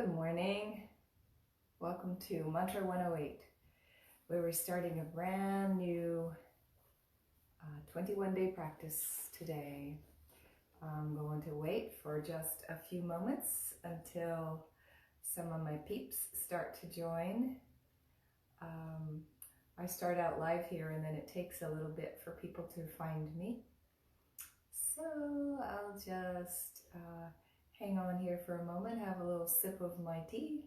Good morning. Welcome to Mantra 108, where we're starting a brand new 21-day practice today. I'm going to wait for just a few moments until some of my peeps start to join. I start out live here and then it takes a little bit for people to find me. So I'll just hang on here for a moment, have a little sip of my tea.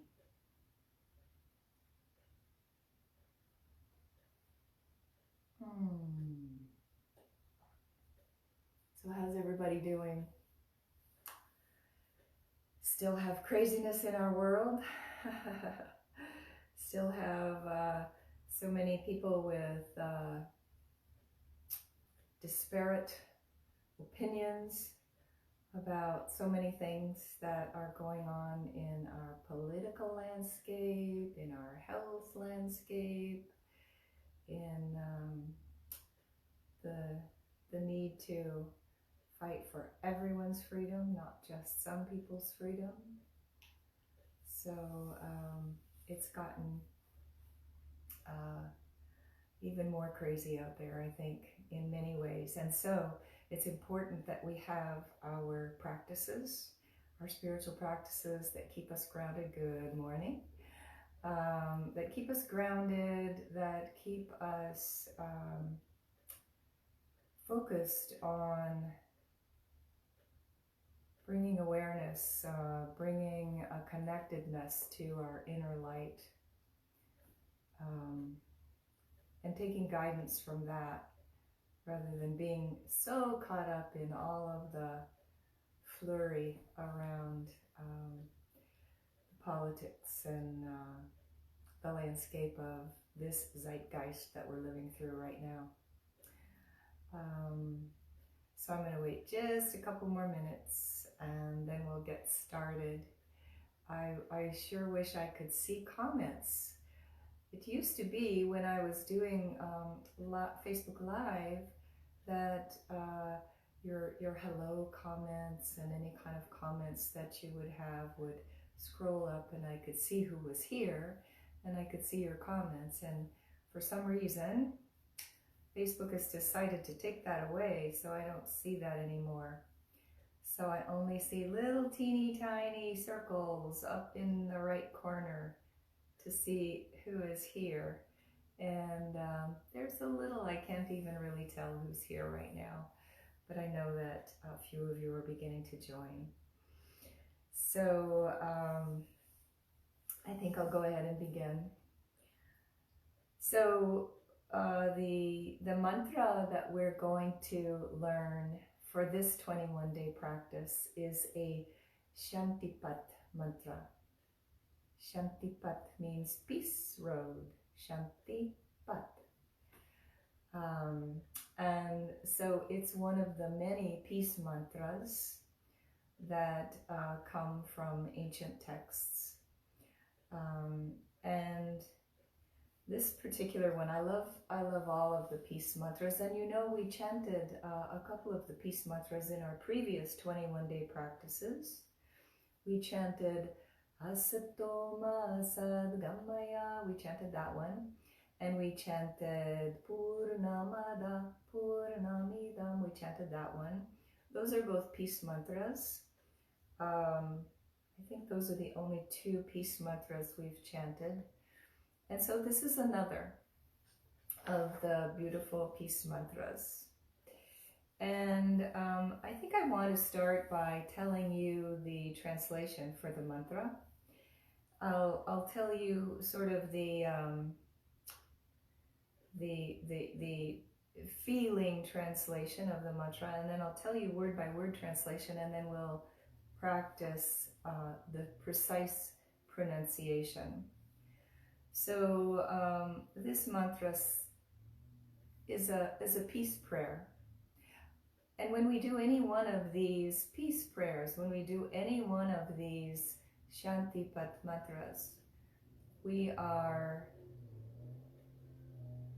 So how's everybody doing? Still have craziness in our world. Still have so many people with disparate opinions about so many things that are going on in our political landscape, in our health landscape, in the need to fight for everyone's freedom, not just some people's freedom. So it's gotten even more crazy out there, I think, in many ways. And so it's important that we have our practices, our spiritual practices that keep us grounded. Good morning. That keep us grounded, that keep us focused on bringing awareness, bringing a connectedness to our inner light, and taking guidance from that, rather than being so caught up in all of the flurry around politics and the landscape of this zeitgeist that we're living through right now. So I'm going to wait just a couple more minutes and then we'll get started. I sure wish I could see comments. It used to be when I was doing Facebook Live that your hello comments and any kind of comments that you would have would scroll up and I could see who was here and I could see your comments. And for some reason, Facebook has decided to take that away, so I don't see that anymore. So I only see little teeny tiny circles up in the right corner to see who is here. And there's a little, I can't even really tell who's here right now, but I know that a few of you are beginning to join. So I think I'll go ahead and begin. So the mantra that we're going to learn for this 21-day practice is a Shantipat mantra. Shantipat means peace road. Shantipat. And so it's one of the many peace mantras that come from ancient texts. And this particular one, I love all of the peace mantras. And you know, we chanted a couple of the peace mantras in our previous 21-day practices. We chanted Asato Ma Sadgamaya, we chanted that one. And we chanted Purnamada Purnamidam, we chanted that one. Those are both peace mantras. I think those are the only two peace mantras we've chanted. And so this is another of the beautiful peace mantras. And I think I want to start by telling you the translation for the mantra. I'll tell you sort of the feeling translation of the mantra, and then I'll tell you word by word translation, and then we'll practice the precise pronunciation. So this mantra is a peace prayer. And when we do any one of these peace prayers, when we do any one of these Shantipat mantras, we are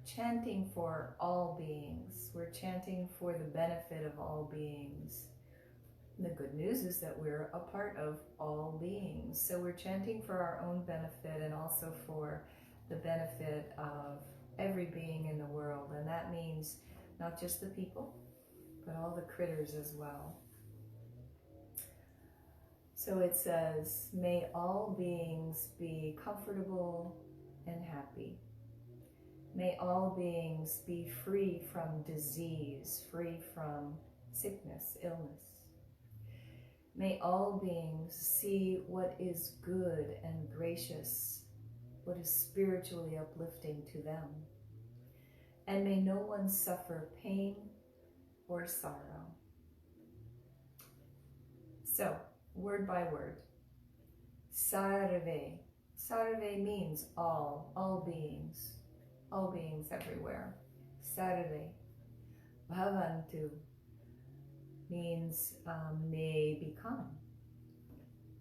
chanting for all beings. We're chanting for the benefit of all beings. The good news is that we're a part of all beings. So we're chanting for our own benefit and also for the benefit of every being in the world. And that means not just the people, but all the critters as well. So it says, may all beings be comfortable and happy. May all beings be free from disease, free from sickness, illness. May all beings see what is good and gracious, what is spiritually uplifting to them. And may no one suffer pain or sorrow. So, word by word. Sarve. Sarve means all beings everywhere. Sarve Bhavantu means may become.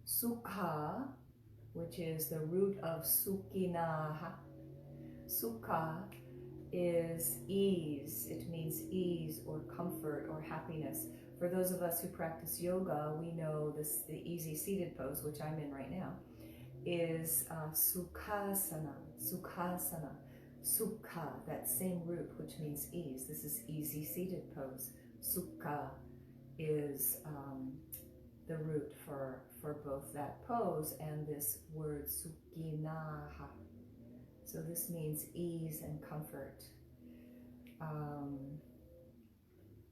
Sukha, which is the root of Sukhinaḥ. Sukha is ease. It means ease or comfort or happiness. For those of us who practice yoga, we know this, the easy seated pose, which I'm in right now, is Sukhasana. Sukhasana. Sukha, that same root, which means ease. This is easy seated pose. Sukha is the root for both that pose and this word Sukhinaḥ. So this means ease and comfort.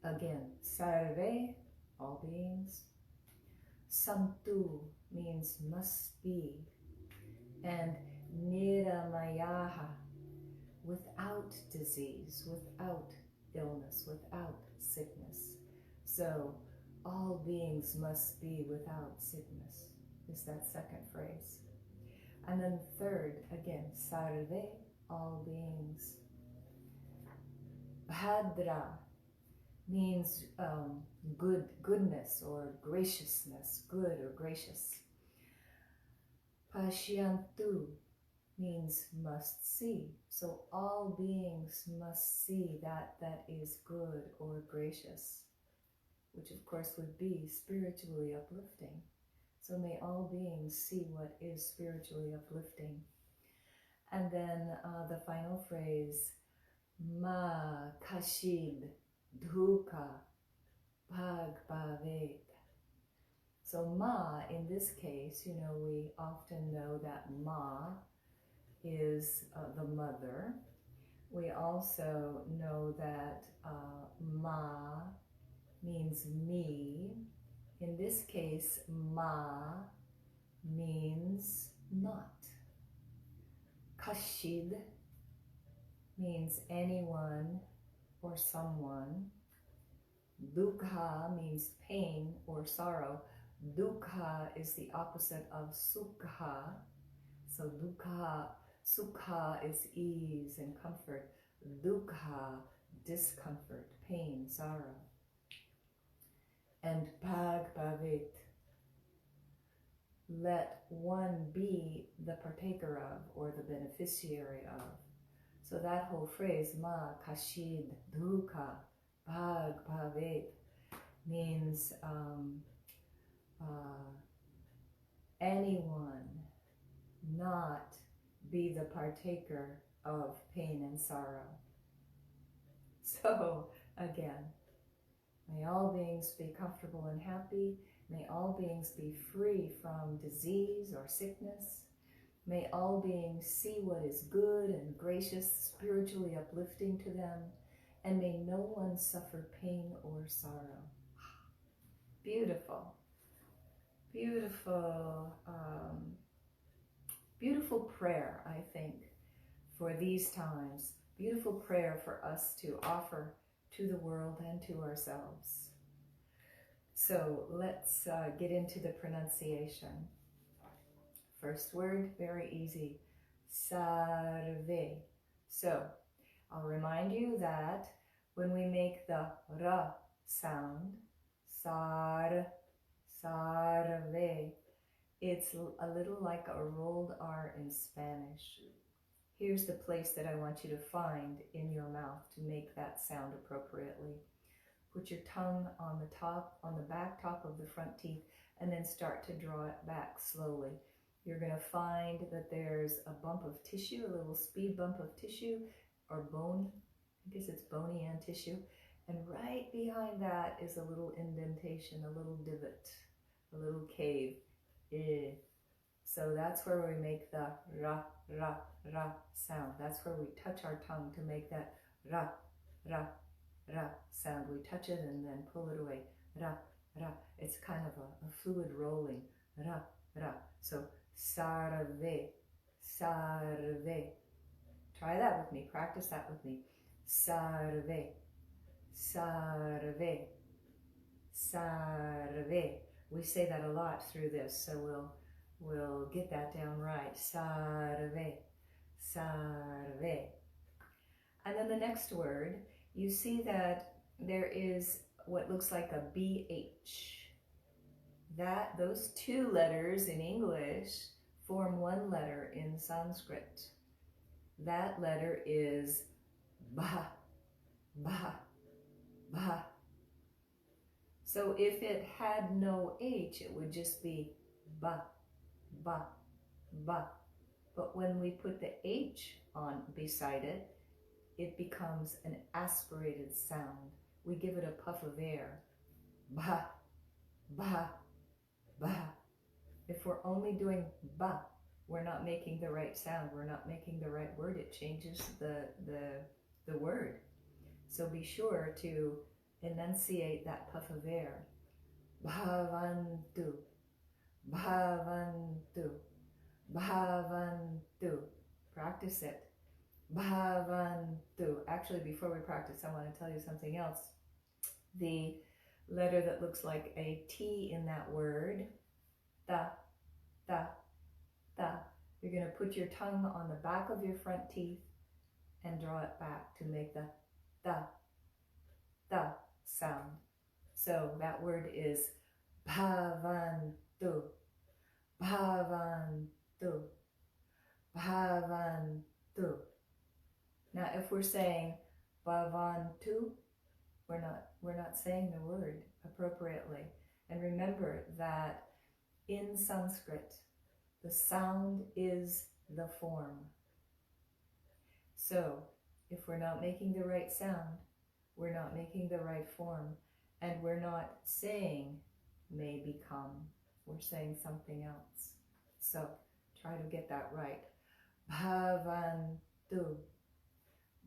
Again, Sarve, all beings. Santu means must be. And Nirāmayāḥ, without disease, without illness, without sickness. So all beings must be without sickness, is that second phrase. And then third, again, Sarve, all beings. Bhadrāṇi means goodness or graciousness, good or gracious. Paśyantu means must see. So all beings must see that is good or gracious, which of course would be spiritually uplifting. So may all beings see what is spiritually uplifting. And then the final phrase, Ma Kaścidduḥkha Bhāg Bhavet. So Ma, in this case, you know, we often know that Ma is the mother. We also know that Ma means me. In this case, Ma means not. Kaścid means anyone or someone. Dukkha means pain or sorrow. Dukkha is the opposite of Sukha. So dukkha, Sukha is ease and comfort. Dukkha, discomfort, pain, sorrow. And Bhāg Bhavet, let one be the partaker of or the beneficiary of. So that whole phrase, Ma Kaścidduḥkha Bhāg Bhavet, means anyone not be the partaker of pain and sorrow. So again, may all beings be comfortable and happy. May all beings be free from disease or sickness. May all beings see what is good and gracious, spiritually uplifting to them. And may no one suffer pain or sorrow. Beautiful. Beautiful, beautiful prayer, I think, for these times. Beautiful prayer for us to offer to the world and to ourselves. So let's get into the pronunciation. First word, very easy, Sarve. So I'll remind you that when we make the ra sound, sar, sarve, it's a little like a rolled R in Spanish. Here's the place that I want you to find in your mouth to make that sound appropriately. Put your tongue on the top, on the back top of the front teeth, and then start to draw it back slowly. You're going to find that there's a bump of tissue, a little speed bump of tissue, or bone. I guess it's bony and tissue. And right behind that is a little indentation, a little divot, a little cave. So that's where we make the ra, ra, ra sound. That's where we touch our tongue to make that ra, ra, ra sound. We touch it and then pull it away. Ra, ra. It's kind of a fluid rolling. Ra, ra. So sarve, sarve. Try that with me. Practice that with me. Sarve, sarve, sarve. We say that a lot through this, so we'll get that down right. Sarve, sarve. And then the next word, you see that there is what looks like a BH. Those two letters in English form one letter in Sanskrit. That letter is Bha, Bha, Bha. So if it had no H, it would just be Ba, Ba, Ba. But when we put the H on beside it, it becomes an aspirated sound. We give it a puff of air. Ba, ba, ba. If we're only doing ba, we're not making the right sound. We're not making the right word. It changes the word. So be sure to enunciate that puff of air. Bhavantu, Bhavantu, Bhavantu. Practice it. Bhavantu. Actually, before we practice, I want to tell you something else. The letter that looks like a T in that word, ta, ta, ta. You're going to put your tongue on the back of your front teeth and draw it back to make the ta, ta sound. So that word is Bhavantu, Bhavantu, Bhavantu. Now, if we're saying Bhavantu, we're not saying the word appropriately. And remember that in Sanskrit, the sound is the form. So if we're not making the right sound, we're not making the right form, and we're not saying may become, we're saying something else. So try to get that right. Bhavantu,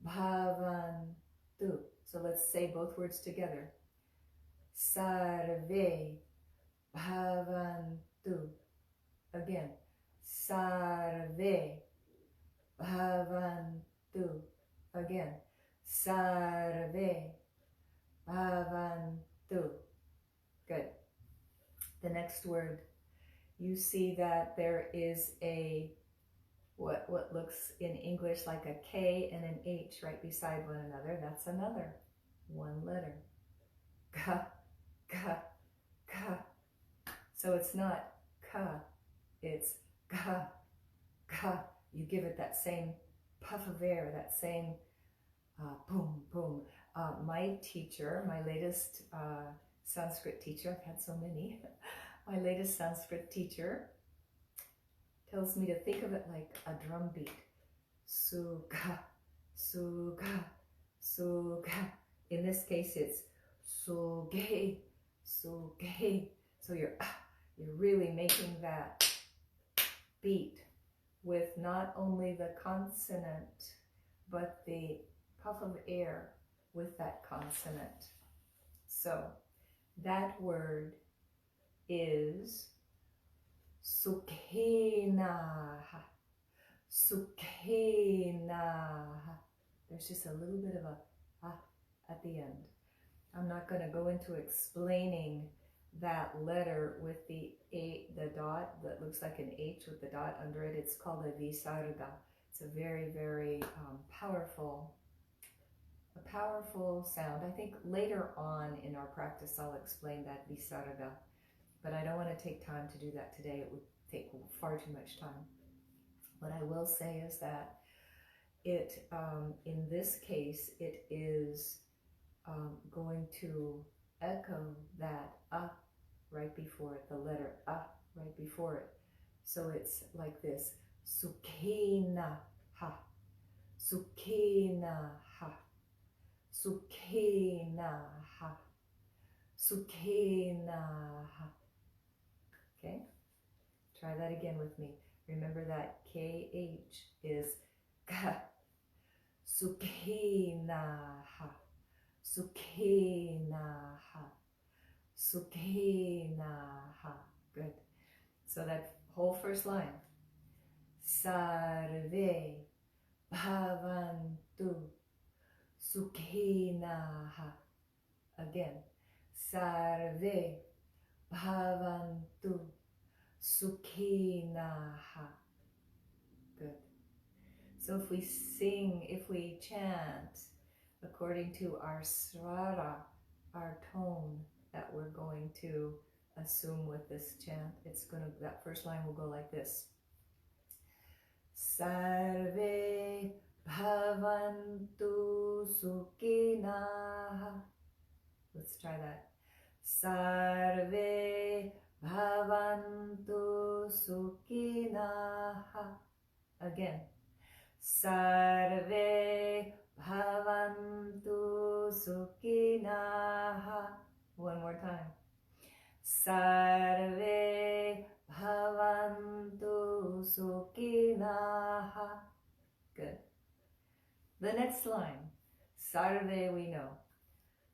Bhavantu. So let's say both words together. Sarve Bhavantu. Again. Sarve Bhavantu. Again. Sarve Bhavantu. Good. The next word, you see that there is a what looks in English like a K and an H right beside one another. That's another one letter. Ka, ka, ka. So it's not ka, it's ka, ka. You give it that same puff of air, that same boom, boom. My teacher, my latest Sanskrit teacher, I've had so many, my latest Sanskrit teacher tells me to think of it like a drum beat. Sukha, sukha, sukha. In this case, it's suge, suge. So you're really making that beat with not only the consonant, but the puff of air with that consonant. So that word is Sukhinaḥ, Sukhinaḥ. There's just a little bit of a at the end. I'm not going to go into explaining that letter with the dot that looks like an H with the dot under it. It's called a visarga. It's a very, very powerful sound. I think later on in our practice I'll explain that visarga, but I don't want to take time to do that today. It would take far too much time. What I will say is that it, in this case, it is going to echo that right before it, the letter right before it. So it's like this: Sukhinaḥ, Sukhinaḥ, Sukhinaḥ, Sukhinaḥ. Okay? Try that again with me. Remember that KH is Ka. Sukhinaḥ, Sukhinaḥ, Sukhinaḥ. Good. So that whole first line. Sarve Bhavantu Sukhinaḥ. Again. Sarve Bhavantu Sukhinaḥ. Good. So if we sing, if we chant according to our svara, our tone that we're going to assume with this chant, that first line will go like this. Sarve Bhavantu Sukhinaḥ. Let's try that. Sarve Bhavantu Sukhinaḥ. Again. Sarve Bhavantu Sukhinaḥ. One more time. Sarve Bhavantu Sukhinaḥ. Good. The next line. Sarve we know.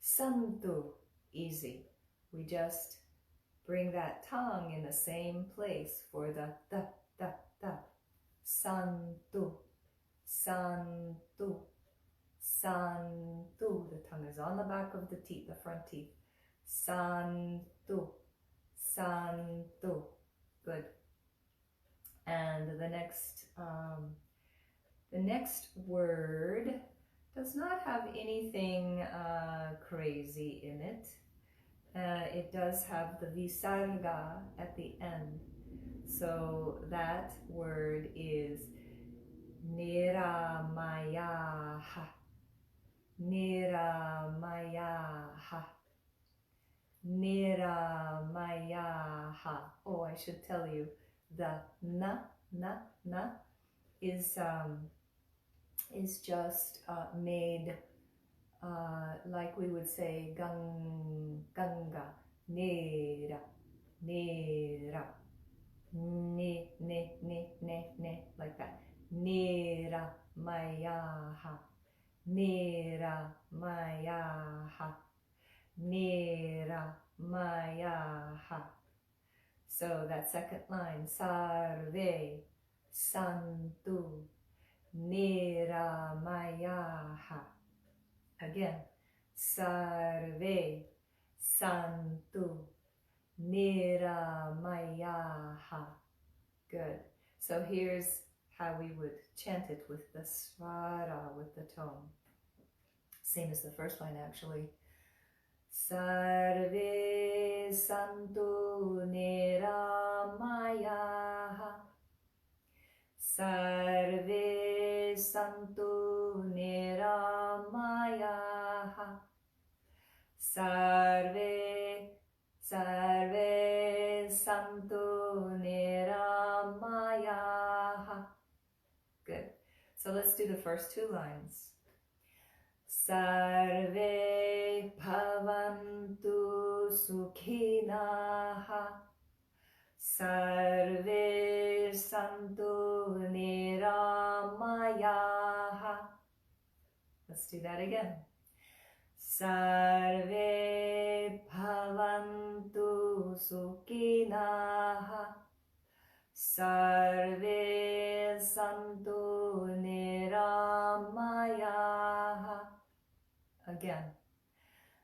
Santu, easy. We just bring that tongue in the same place for the da. Santu, Santu, Santu. The tongue is on the back of the teeth, the front teeth. Santu, Santu. Good. And the next word does not have anything crazy in it. It does have the visarga at the end. So that word is Nirāmayāḥ, Nirāmayāḥ, Nirāmayāḥ. Oh, I should tell you, the na is just made like we would say ganga, nera, nera, ne, like that. Nirāmayāḥ, Nirāmayāḥ, Nirāmayāḥ. So that second line, Sarve, Santu, Nirāmayāḥ. Again, Sarve, Santu, Nirāmayāḥ. Good. So here's how we would chant it with the svara, with the tone. Same as the first line actually. Sarve Santu Nirāmayāḥ, Sarve Santu Nirāmayāḥ, Sarve Santu Nirāmayāḥ. Good. So let's do the first two lines. Sarve Bhavantu Sukhinaḥ, Sarve Santu Nirāmayāḥ. Let's do that again. Sarve Bhavantu Sukhinaḥ, Sarve Santu Nirāmayāḥ. Again.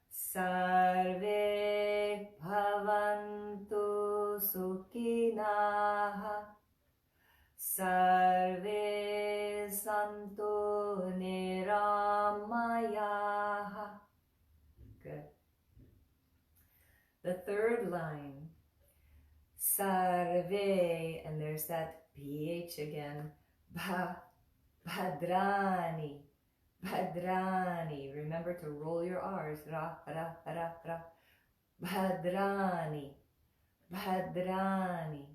Sarve Bhavantu Sukhinaḥ, Sarve Santu Nirāmayāḥ. Good. The third line. Sarve, and there's that PH again. Bhadrāṇi, Bhadrāṇi. Remember to roll your R's. Ra, ra, ra, ra. Bhadrāṇi. Bhadrāṇi.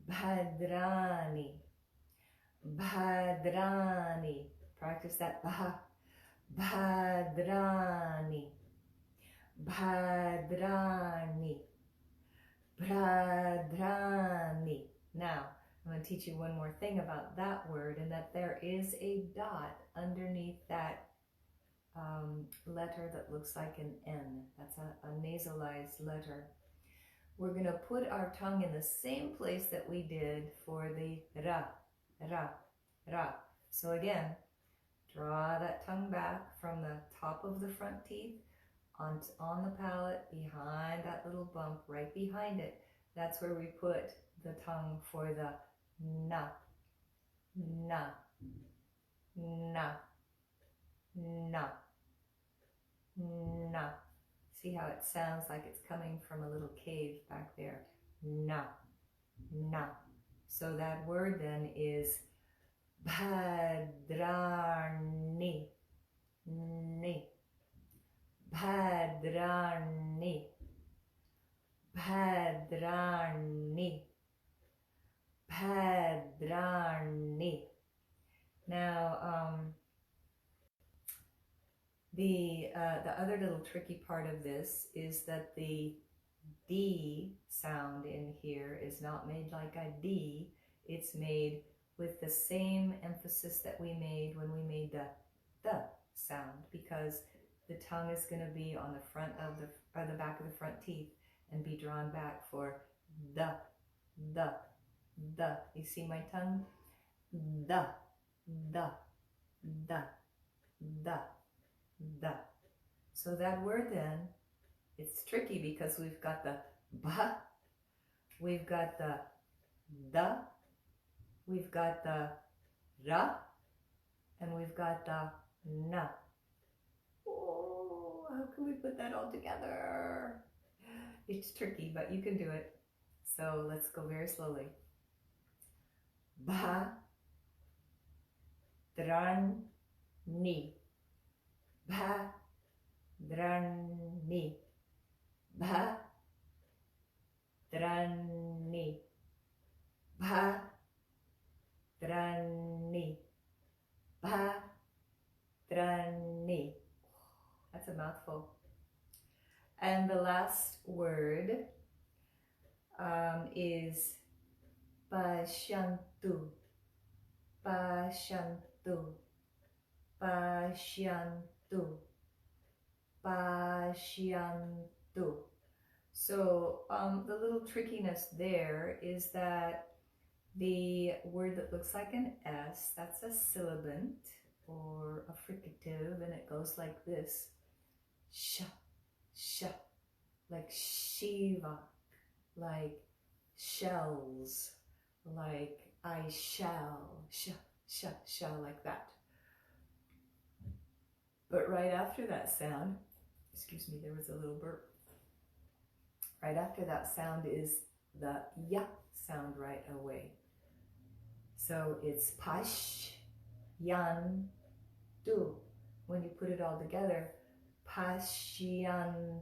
Bhadrāṇi. Bhadrāṇi. Practice that. Bhadrāṇi. Bhadrāṇi. Bhadrāṇi. Now, I'm going to teach you one more thing about that word, and that there is a dot underneath that letter that looks like an N. That's a nasalized letter. We're going to put our tongue in the same place that we did for the ra, ra, ra. So again, draw that tongue back from the top of the front teeth on the palate, behind that little bump, right behind it. That's where we put the tongue for the na, na, na, na, na. See how it sounds like it's coming from a little cave back there. Na, na. So that word then is Bhadrāṇi, ni. Bhadrāṇi, Bhadrāṇi, Bhadrāṇi. Now, the other little tricky part of this is that the D sound in here is not made like a D. It's made with the same emphasis that we made when we made the sound, because the tongue is going to be on the front of the back of the front teeth and be drawn back for the. You see my tongue? The. So that word then, it's tricky because we've got the ba, we've got the we've got the ra, and we've got the na. Oh, how can we put that all together? It's tricky, but you can do it. So let's go very slowly. Bhadrāṇi. Bhadrāṇi. Bhadrāṇi. Bhadrāṇi. Bhadrāṇi. That's a mouthful. And the last word is Paśyantu. Paśyantu. Paśyantu. Paśyantu. So the little trickiness there is that the word that looks like an S, that's a sibilant or a fricative, and it goes like this. Sha, sha, like Shiva, like shells, like I shall, sha, sha, sha, like that. But right after that sound, excuse me, there was a little burp. Right after that sound is the ya sound right away. So it's Paśyantu. When you put it all together, Paśyantu.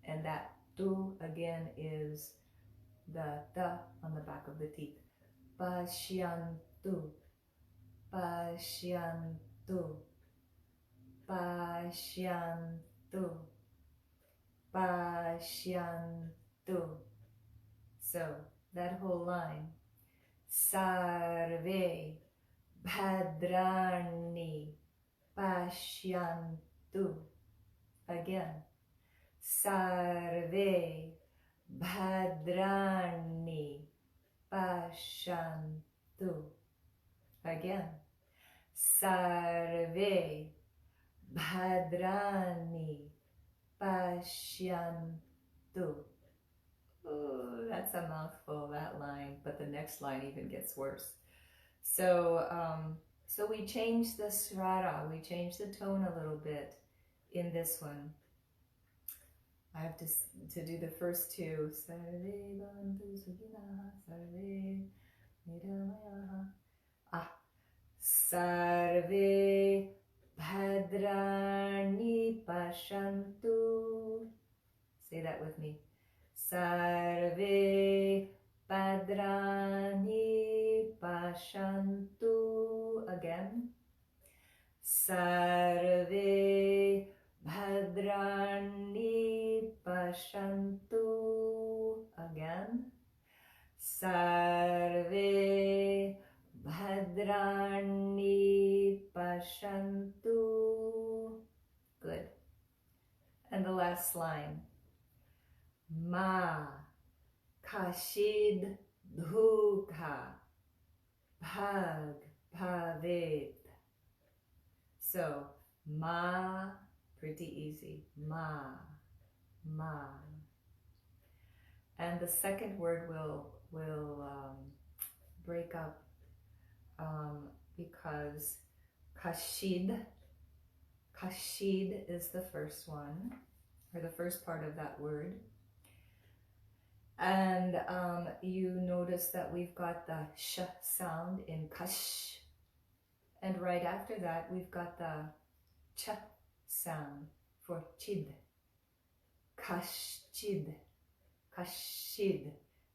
And that tu again is the on the back of the teeth. Paśyantu. Paśyantu. Paśyantu. Paśyantu. So that whole line. Sarve Bhavantu Paśyantu. Again. Sarve Bhavantu Paśyantu. Again. Sarve Bhavantu Paśyantu. Oh, that's a mouthful, that line, but the next line even gets worse. So, so we change the srara, we change the tone a little bit in this one. I have to do the first two. Sarve Bhavantu Sukhinaḥ, Sarve Nirāmayāḥ. Sarve Bhadrāṇi Paśyantu. Say that with me. Sarve Bhavantu Paśyantu. Again. Sarve Bhadrani Paśyantu. Again. Sarve Bhadrani Paśyantu. Good. And the last line. Ma Kaścidduḥkha Bhāg Bhavet. So, ma, pretty easy. Ma. And the second word will break up because Kaścid is the first one, or the first part of that word. And you notice that we've got the sh sound in kash. And right after that, we've got the ch sound for chid. Kaścid.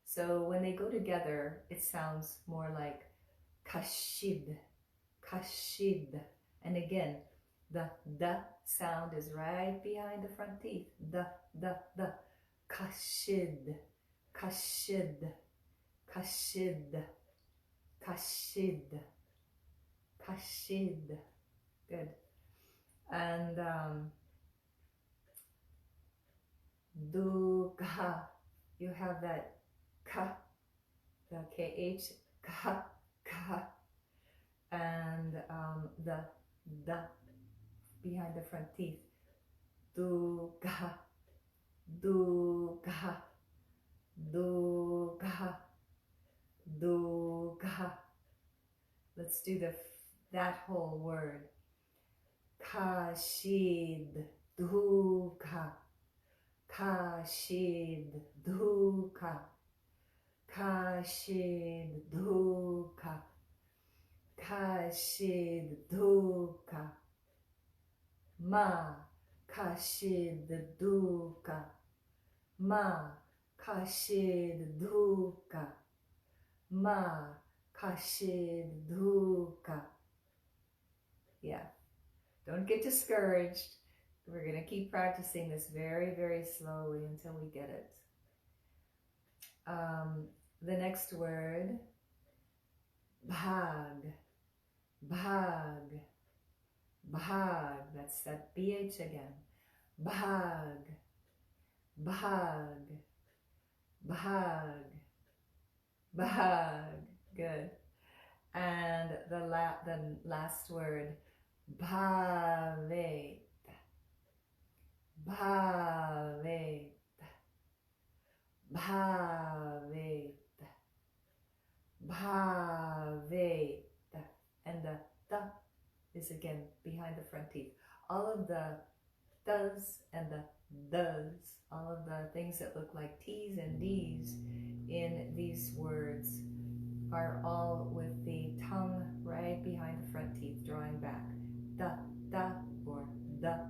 So when they go together, it sounds more like kaścid. And again, the sound is right behind the front teeth. The. Kaścid. Good. And dukkha, you have that ka, the kh, ka, and the behind the front teeth. Dukkha. Let's do that whole word. Kaścidduḥkha. Ma Kaścidduḥkha. Yeah, don't get discouraged. We're going to keep practicing this very, very slowly until we get it. The next word, Bhāg. That's that BH again. Bhāg. Good. And the last word, Bhavet. And the is again behind the front teeth. All of the does and the does, all of the things that look like T's and D's in these words are all with the tongue right behind the front teeth, drawing back. Da, or da,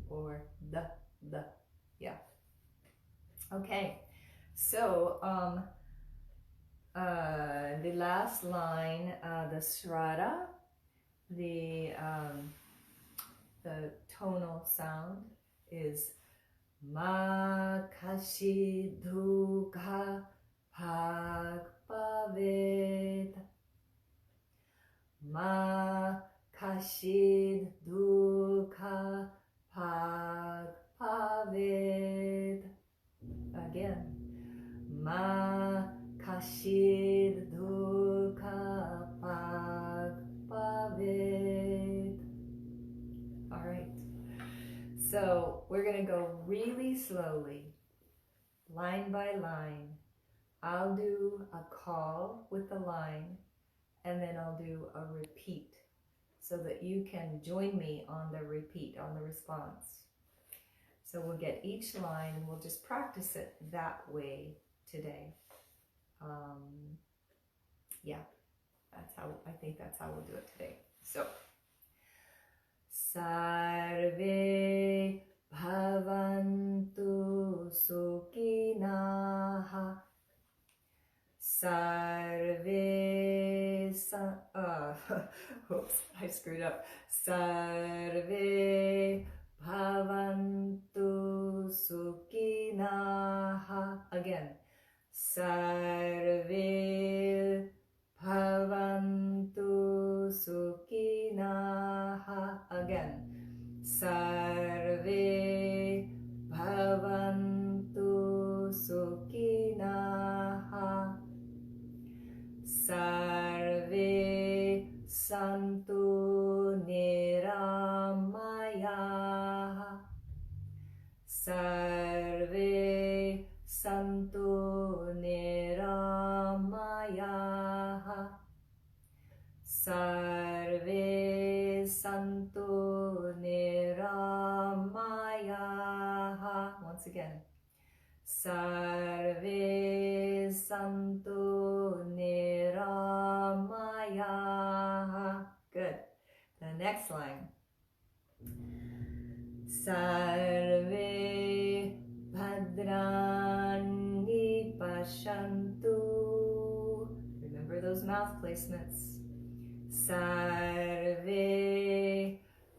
or da. Yeah. Okay. So, the last line, the srada, the tonal sound is Ma Kaścidduḥkha Bhāg Bhavet. Ma Kaścidduḥkha Bhāg Bhavet. Again. Ma Kaścidduḥkha Bhāg Bhavet. All right. So we're going to go really slowly, line by line. I'll do a call with the line, and then I'll do a repeat so that you can join me on the repeat, on the response. So we'll get each line and we'll just practice it that way today. Yeah, I think that's how we'll do it today. So, Sarve Bhavantu Sukhinaḥ. Sarve oops, I screwed up. Sarve Bhavantu Sukhinaḥ. Again. Sarve Bhavantu Sukhinaḥ. Again. Sarve Bhavantu Sukhinaḥ. Sarve Santu Nirāmayāḥ. Sarve Santu Nirāmayāḥ. Sarve Santu Nirāmayāḥ. Once again. Sarve Santu Nirāmayāḥ. Good. The next line. Sarve Bhadrāṇi Paśyantu. Remember those mouth placements. Sarve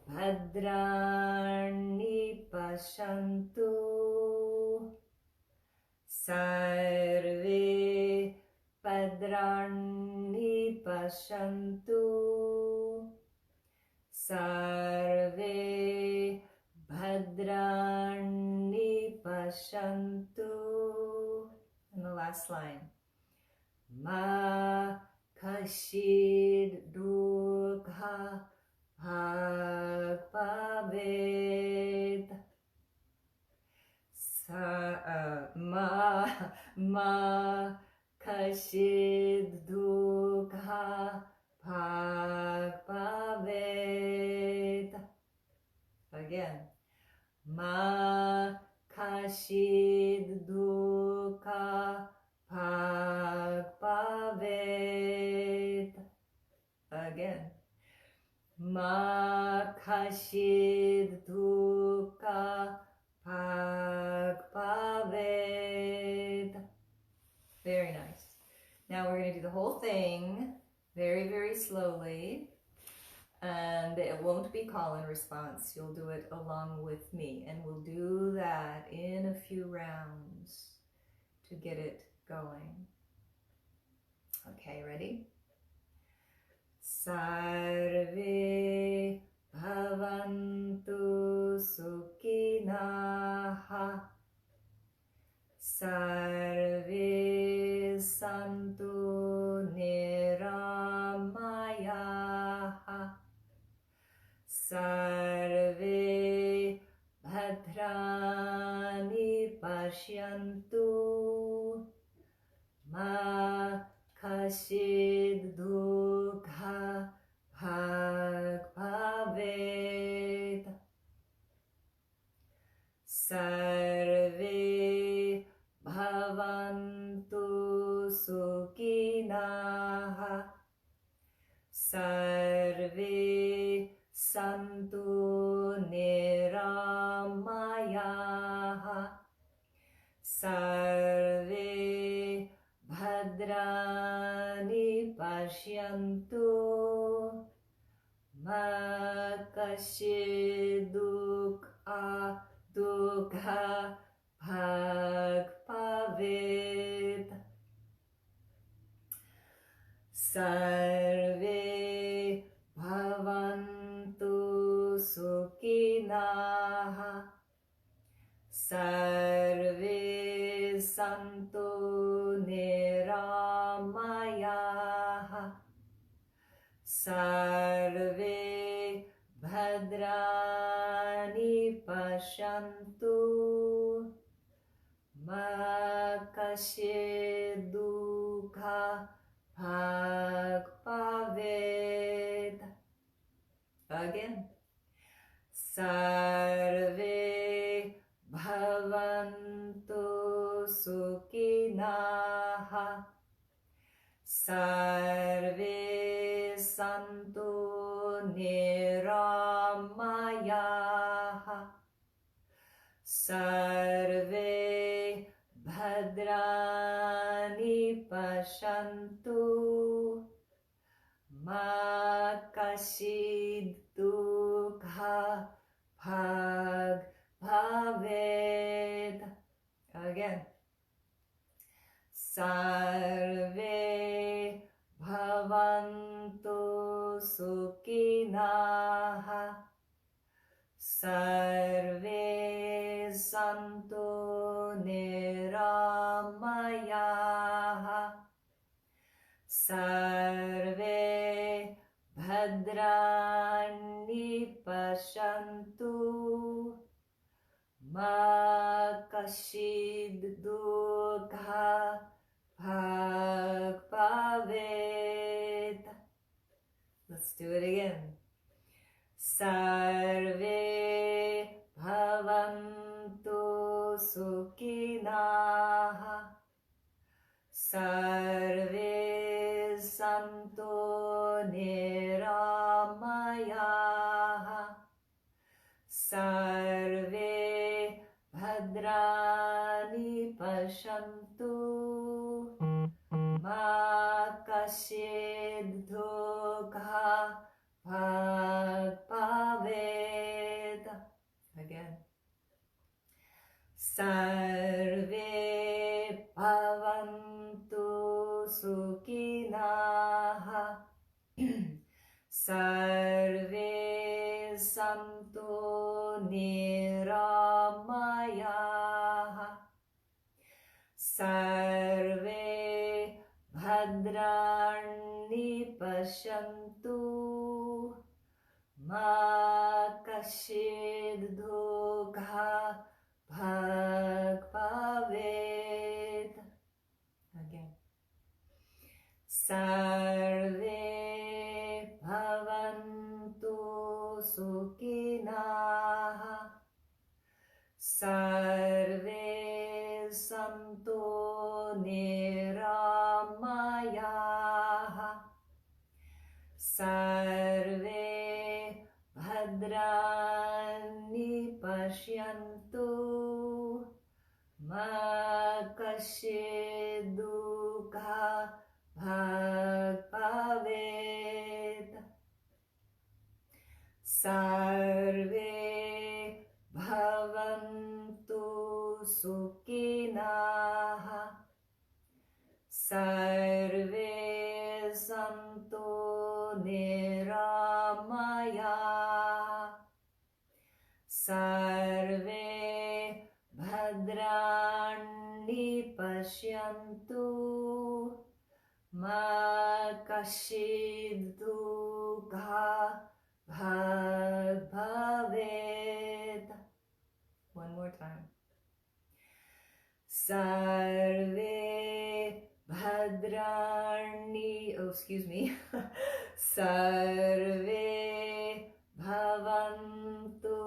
Bhadrāṇi Paśyantu. Sarve Bhadrāṇi Paśyantu. Sarve Bhadrāṇi Paśyantu. And the last line. Ma Kaścidduḥkha Bhāg Bhavet. Ma Kaścidduḥkha Bhāg Bhavet. Again. Ma Kaścidduḥkha Bhāg Bhavet. Again. Ma Kaścidduḥkha Bhāg Bhavet. Very nice. Now we're going to do the whole thing very, very slowly. And it won't be call and response. You'll do it along with me. And we'll do that in a few rounds to get it going. Okay, ready? Sarve Bhavantu Sukhinaḥ. Sarve Santu Nirāmayāḥ. Sarve Bhadrāṇi Paśyantu. Ma Kaścidduḥkha Bhāg Bhavet. Sarve Bhavantu Sukhinaḥ. Sarve Santu Nirāmayāḥ. Sarve Bhadrāṇi Paśyantu. Ma Kaścidduḥkha Bhāg Bhavet. Sarve Bhavantu Sukhinaḥ. Sarve Santu Nirāmayāḥ. Sarve Bhadrāṇi Paśyantu. Ma Kaścidduḥkha Bhāg Bhavet. Again. Sarve Bhavantu Sukhinaḥ. Sarve Santu Nirāmayāḥ. Sarve Bhadrani Paśyantu. Ma Kaścidduḥkha Bhāg Bhavet. Again. Sarve Bhavantu Sukhinaḥ. Sarve Santu Nirāmayāḥ. Sarve Bhadraṇi Paśyantu. Ma Kaścidduḥkha Bhāg Bhavet. Let's do it again. Sarve Bhavantu Sukhinaḥ. Sarve Santu Nirāmayāḥ. Sarve Bhadraṇi Paśyantu. Ma Kaścidduḥkha Bhāg Bhavet. Again. Sarve Bhavantu Sukhinaḥ. Sarve Santu Nirāmayāḥ. Sarve Bhadraṇi Paśyantu. Ma Kaścidduḥkha Bhāg Bhavet. Again. Sarve Bhavantu Sukhinaḥ. Sarve Santu Nirāmayāḥ. Sarve Bhadraṇi Paśyantu. Ma Kaścidduḥkha Bhāg Bhavet. Sarve Bhavantu Sukhinaḥ. Sarve Santu Nirāmayāḥ. Sarve Bhadraṇi Paśyantu. Ma Kaścidduḥkha Bhāg Bhavet. One more time. Sarve Bhadraṇi, Sarve Bhavantu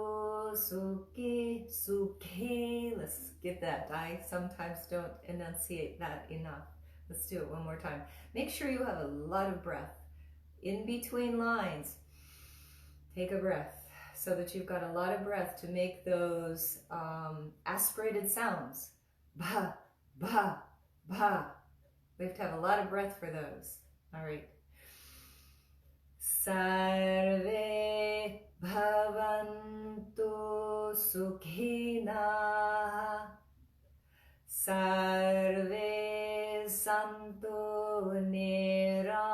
Sukhi. Let's get that. I sometimes don't enunciate that enough. Let's do it one more time. Make sure you have a lot of breath in between lines. Take a breath so that you've got a lot of breath to make those aspirated sounds. Bha, bha, bha. We have to have a lot of breath for those. All right. Sarve Bhavantu Sukhinaḥ. Sarve Santu Nirāmayāḥ.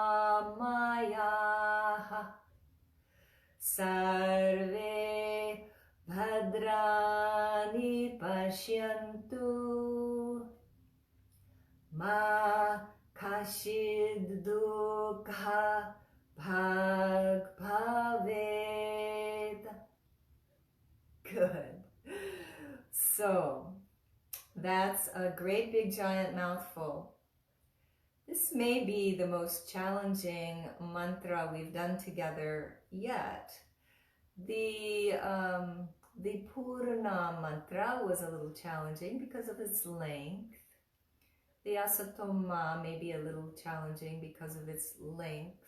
Sarve Bhadraṇi Paśyantu. Ma Kaścidduḥkha Bhāg Bhavet. Good. So, that's a great big giant mouthful. This may be the most challenging mantra we've done together yet. The Purna mantra was a little challenging because of its length. The Asatoma may be a little challenging because of its length.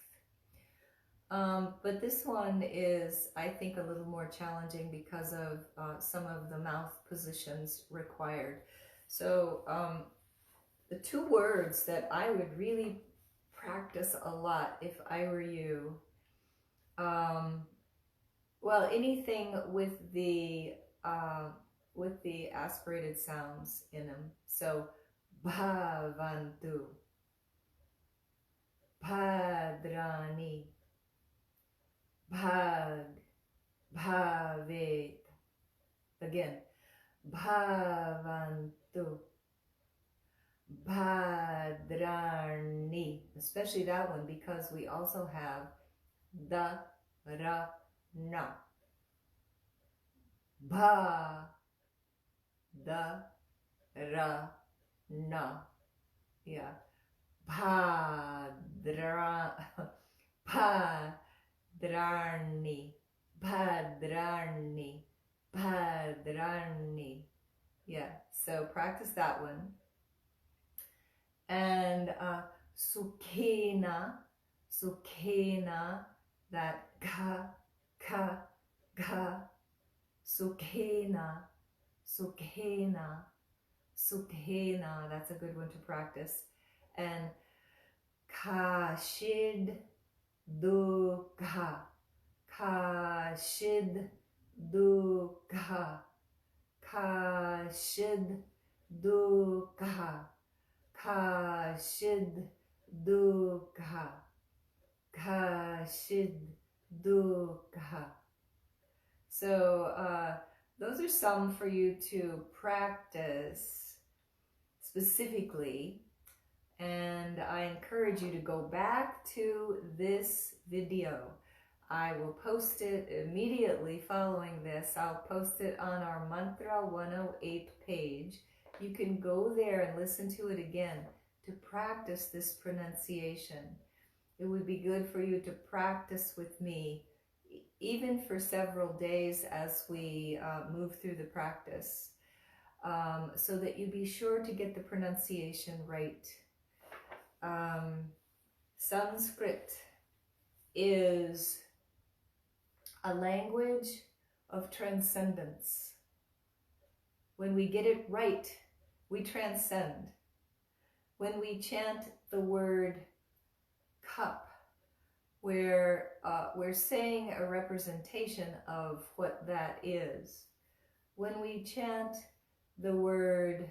But this one is, I think, a little more challenging because of some of the mouth positions required. So the two words that I would really practice a lot if I were you, well, anything with the aspirated sounds in them. So Bhavantu, Bhadrāṇi, Bhāg, Bhavet. Again, Bhavantu, Bhadrāṇi. Especially that one, because we also have da, ra, na. Bha, da, ra, na. Yeah. Bhadrāṇi, Bhadrāṇi, Bhadrāṇi. Yeah, so practice that one. And Sukhinaḥ, that ga, ga, Sukhinaḥ, that's a good one to practice. And Kaścidduḥkha, Kaścidduḥkha, Kaścidduḥkha, Kaścidduḥkha, Kaścidduḥkha. So those are some for you to practice specifically. And I encourage you to go back to this video. I will post it immediately following this. I'll post it on our Mantra 108 page. You can go there and listen to it again to practice this pronunciation. It would be good for you to practice with me, even for several days as we move through the practice, so that you be sure to get the pronunciation right. Sanskrit is a language of transcendence. When we get it right, we transcend. When we chant the word cup, we're saying a representation of what that is. When we chant the word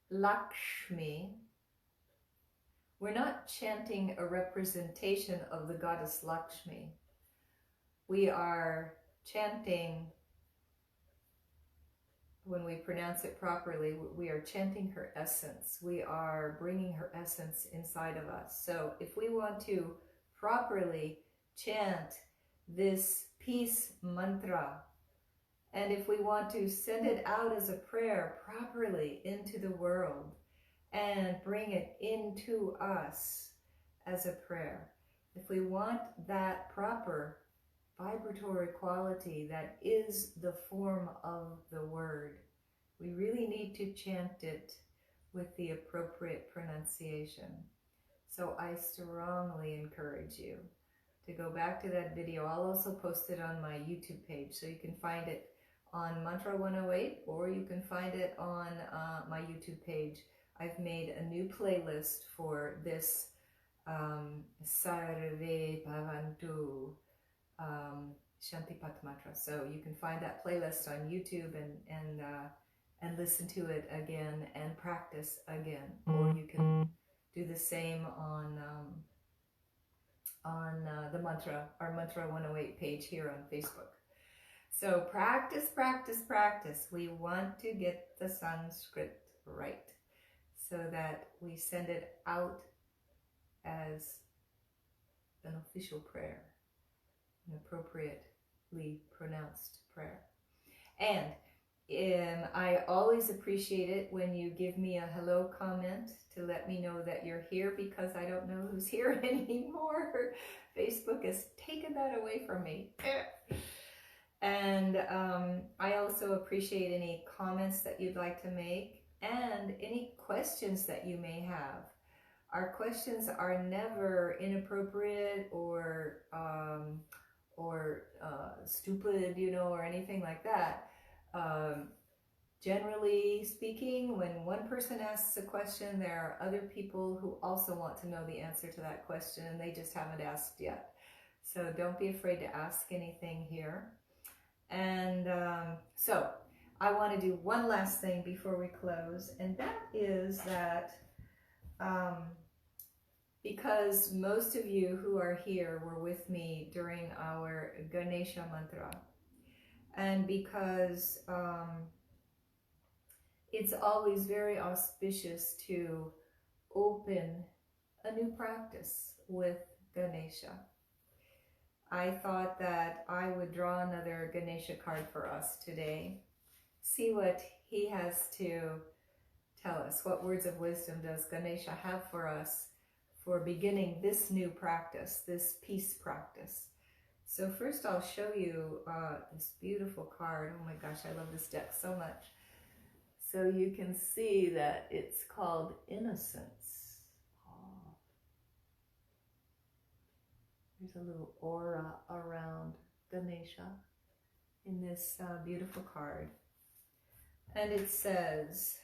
Lakshmi, we're not chanting a representation of the goddess Lakshmi. We are chanting, when we pronounce it properly, we are chanting her essence. We are bringing her essence inside of us. So if we want to properly chant this peace mantra, and if we want to send it out as a prayer properly into the world and bring it into us as a prayer, if we want that proper vibratory quality that is the form of the word, we really need to chant it with the appropriate pronunciation. So I strongly encourage you to go back to that video. I'll also post it on my YouTube page, so you can find it on Mantra 108, or you can find it on my YouTube page. I've made a new playlist for this Sarve Bhavantu Shantipat mantra. So you can find that playlist on YouTube and listen to it again and practice again. Or you can do the same on the mantra, our Mantra 108 page here on Facebook. So practice, practice, practice. We want to get the Sanskrit right so that we send it out as an official prayer, an appropriately pronounced prayer. And I always appreciate it when you give me a hello comment to let me know that you're here, because I don't know who's here anymore. Facebook has taken that away from me. And I also appreciate any comments that you'd like to make and any questions that you may have. Our questions are never inappropriate or stupid, you know, or anything like that. Generally speaking, when one person asks a question, there are other people who also want to know the answer to that question, and they just haven't asked yet. So don't be afraid to ask anything here. And so I want to do one last thing before we close, and that is that because most of you who are here were with me during our Ganesha mantra, and because it's always very auspicious to open a new practice with Ganesha, I thought that I would draw another Ganesha card for us today, see what he has to tell us. What words of wisdom does Ganesha have for us for beginning this new practice, this peace practice? So first I'll show you this beautiful card. Oh my gosh, I love this deck so much. So you can see that it's called Innocence. Oh. There's a little aura around Ganesha in this beautiful card. And it says,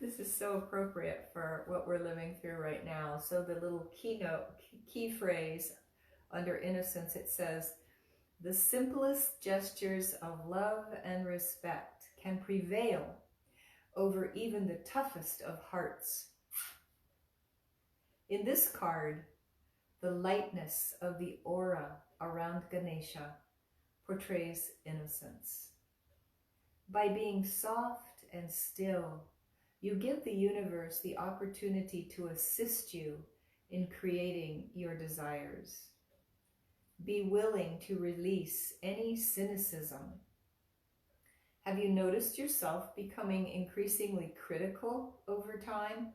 this is so appropriate for what we're living through right now. So the little key phrase under Innocence, it says, the simplest gestures of love and respect can prevail over even the toughest of hearts. In this card, the lightness of the aura around Ganesha portrays innocence. By being soft and still, you give the universe the opportunity to assist you in creating your desires. Be willing to release any cynicism. Have you noticed yourself becoming increasingly critical over time?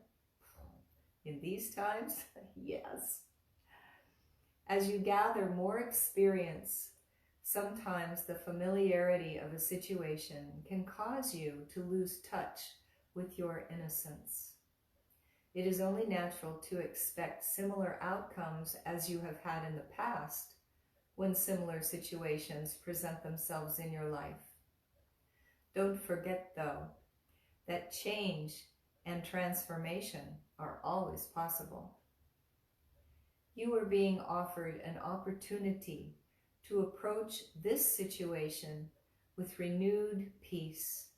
In these times? Yes. As you gather more experience, sometimes the familiarity of a situation can cause you to lose touch with your innocence. It is only natural to expect similar outcomes as you have had in the past when similar situations present themselves in your life. Don't forget, though, that change and transformation are always possible. You are being offered an opportunity to approach this situation with renewed peace.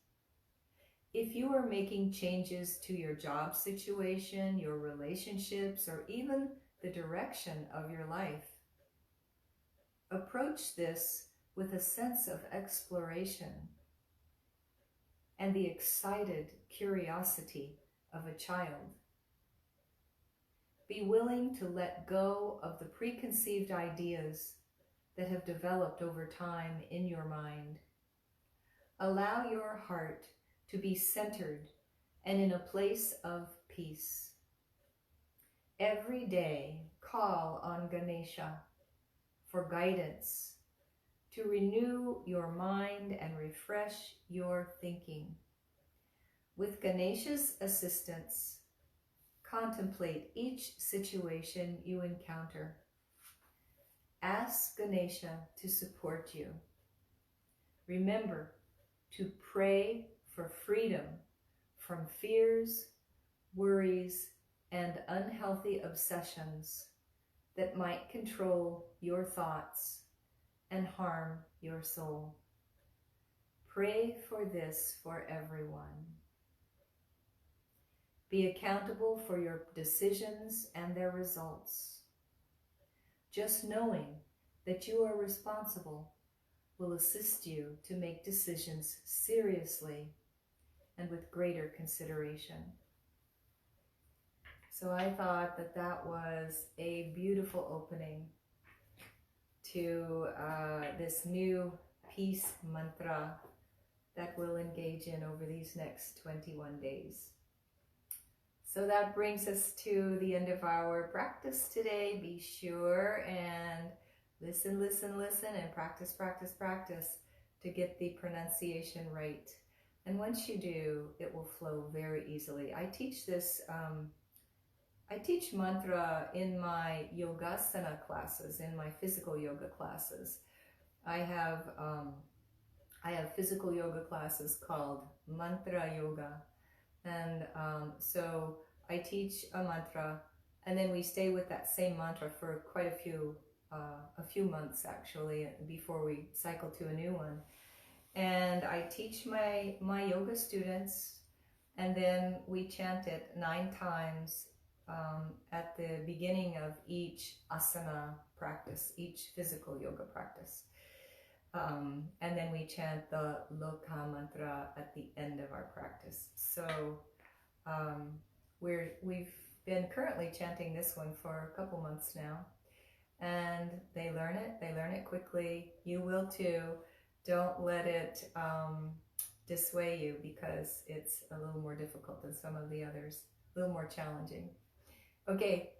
If you are making changes to your job situation, your relationships, or even the direction of your life, approach this with a sense of exploration and the excited curiosity of a child. Be willing to let go of the preconceived ideas that have developed over time in your mind. Allow your heart to be centered and in a place of peace. Every day, call on Ganesha for guidance to renew your mind and refresh your thinking. With Ganesha's assistance, contemplate each situation you encounter. Ask Ganesha to support you. Remember to pray for freedom from fears, worries, and unhealthy obsessions that might control your thoughts and harm your soul. Pray for this for everyone. Be accountable for your decisions and their results. Just knowing that you are responsible will assist you to make decisions seriously and with greater consideration. So I thought that that was a beautiful opening to this new peace mantra that we'll engage in over these next 21 days. So that brings us to the end of our practice today. Be sure and listen, and practice to get the pronunciation right. And once you do, it will flow very easily. I teach this, I teach mantra in my yogasana classes, in my physical yoga classes. I have physical yoga classes called mantra yoga. And so I teach a mantra, and then we stay with that same mantra for quite a few months actually, before we cycle to a new one. And I teach my yoga students, and then we chant it 9 times at the beginning of each asana practice, each physical yoga practice. And then we chant the Loka mantra at the end of our practice. So we've been currently chanting this one for a couple months now, and they learn it quickly. You will too. Don't let it dissuade you, because it's a little more difficult than some of the others, a little more challenging. Okay,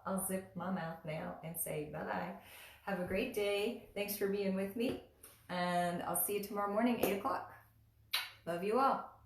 I'll zip my mouth now and say bye-bye. Have a great day. Thanks for being with me, and I'll see you tomorrow morning, 8 o'clock. Love you all.